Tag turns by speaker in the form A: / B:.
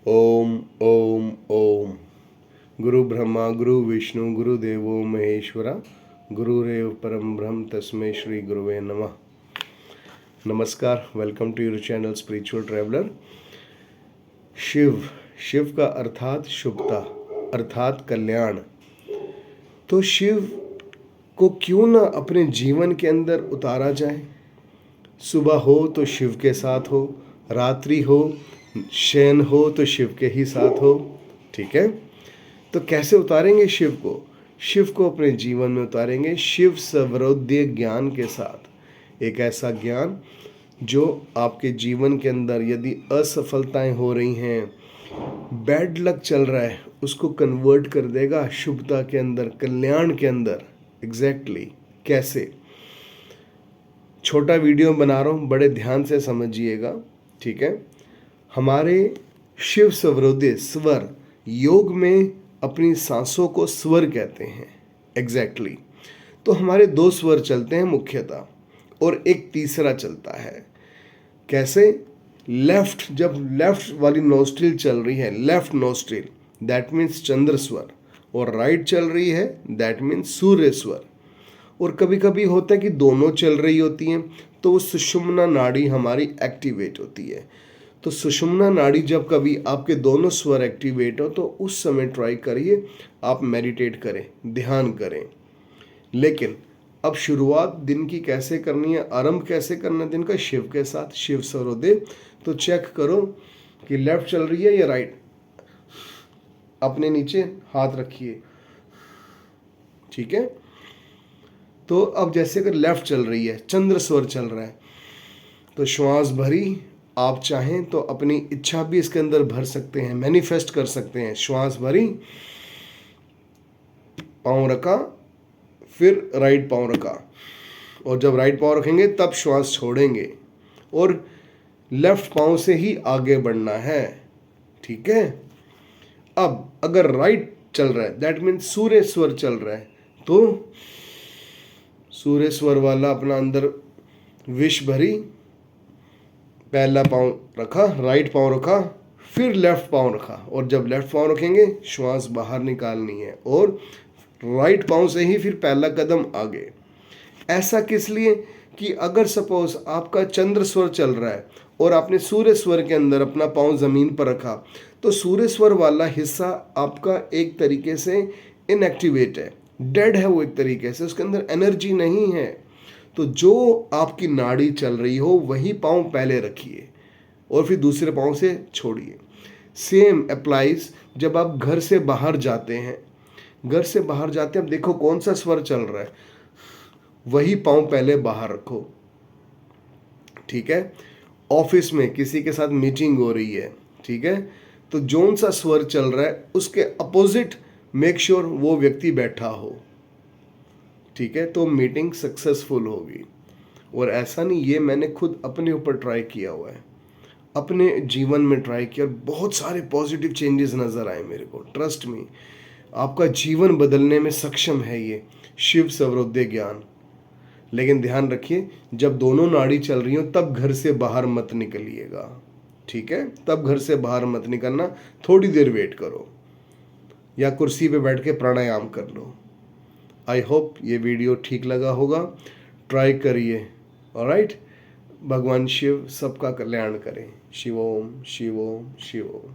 A: ओम ओम ओम। गुरु ब्रह्मा गुरु विष्णु गुरुदेवो महेश्वरा, गुरुरेव परम ब्रह्म तस्मै श्री गुरुवे नमः। नमस्कार, welcome to your channel spiritual traveller. Shiv, Shiv का अर्थात शुभता, अर्थात कल्याण। तो शिव को क्यों ना अपने जीवन के अंदर उतारा जाए। सुबह हो तो शिव के साथ हो, रात्रि हो, शयन हो तो शिव के ही साथ हो। ठीक है, तो कैसे उतारेंगे शिव को? शिव को अपने जीवन में उतारेंगे शिव सर्वोदय ज्ञान के साथ। एक ऐसा ज्ञान जो आपके जीवन के अंदर यदि असफलताएं हो रही हैं, बैड लक चल रहा है, उसको कन्वर्ट कर देगा शुभता के अंदर, कल्याण के अंदर। एग्जैक्टली कैसे? छोटा वीडियो बना रहा हूँ, बड़े ध्यान से समझिएगा। ठीक है, हमारे शिव सर्वोदय स्वर, योग में अपनी सांसों को स्वर कहते हैं। एग्जैक्टली तो हमारे दो स्वर चलते हैं मुख्यतः, और एक तीसरा चलता है। कैसे? लेफ्ट, जब लेफ्ट वाली नोस्ट्रिल चल रही है, लेफ्ट नोस्ट्रिल, दैट मीन्स चंद्र स्वर, और राइट चल रही है, दैट मीन्स सूर्य स्वर। और कभी कभी होता है कि दोनों चल रही होती हैं, तो वो सुषुम्ना नाड़ी हमारी एक्टिवेट होती है। तो सुषुम्ना नाड़ी जब कभी आपके दोनों स्वर एक्टिवेट हो, तो उस समय ट्राई करिए, आप मेडिटेट करें, ध्यान करें। लेकिन अब शुरुआत दिन की कैसे करनी है, आरंभ कैसे करना है दिन का? शिव के साथ, शिव सर्वोदय। तो चेक करो कि लेफ्ट चल रही है या राइट। अपने नीचे हाथ रखिए। ठीक है, तो अब जैसे अगर लेफ्ट चल रही है, चंद्र स्वर चल रहा है, तो श्वास भरी। आप चाहें तो अपनी इच्छा भी इसके अंदर भर सकते हैं, मैनिफेस्ट कर सकते हैं। श्वास भरी, पाँव रखा, फिर राइट पाँव रखा, और जब राइट पाँव रखेंगे तब श्वास छोड़ेंगे, और लेफ्ट पाँव से ही आगे बढ़ना है। ठीक है, अब अगर राइट चल रहा है, दैट मीन्स सूर्य स्वर चल रहा है, तो सूर्य स्वर वाला अपना अंदर विश भरी, पहला पाँव रखा, राइट पाँव रखा, फिर लेफ्ट पाँव रखा, और जब लेफ्ट पाँव रखेंगे श्वास बाहर निकालनी है, और राइट पाँव से ही फिर पहला कदम आगे। ऐसा किस लिए? कि अगर सपोज आपका चंद्र स्वर चल रहा है और आपने सूर्य स्वर के अंदर अपना पाँव ज़मीन पर रखा, तो सूर्य स्वर वाला हिस्सा आपका एक तरीके से इनएक्टिवेट है, डेड है वो, एक तरीके से उसके अंदर एनर्जी नहीं है। तो जो आपकी नाड़ी चल रही हो वही पाँव पहले रखिए, और फिर दूसरे पाँव से छोड़िए। सेम अप्लाइज जब आप घर से बाहर जाते हैं। घर से बाहर जाते हैं, अब देखो कौन सा स्वर चल रहा है, वही पाँव पहले बाहर रखो। ठीक है, ऑफिस में किसी के साथ मीटिंग हो रही है, ठीक है, तो जोन सा स्वर चल रहा है उसके अपोजिट मेक श्योर वो व्यक्ति बैठा हो। ठीक है, तो मीटिंग सक्सेसफुल होगी। और ऐसा नहीं, ये मैंने खुद अपने ऊपर ट्राई किया हुआ है, अपने जीवन में ट्राई किया, और बहुत सारे पॉजिटिव चेंजेस नज़र आए मेरे को। ट्रस्ट मी, आपका जीवन बदलने में सक्षम है ये शिव सर्वोदय ज्ञान। लेकिन ध्यान रखिए, जब दोनों नाड़ी चल रही हो तब घर से बाहर मत निकलिएगा। ठीक है, तब घर से बाहर मत निकलना, थोड़ी देर वेट करो, या कुर्सी पे बैठ के प्राणायाम कर लो। आई होप ये वीडियो ठीक लगा होगा, ट्राई करिए। ऑलराइट, भगवान शिव सबका कल्याण करें। शिवोम शिवोम शिवोम।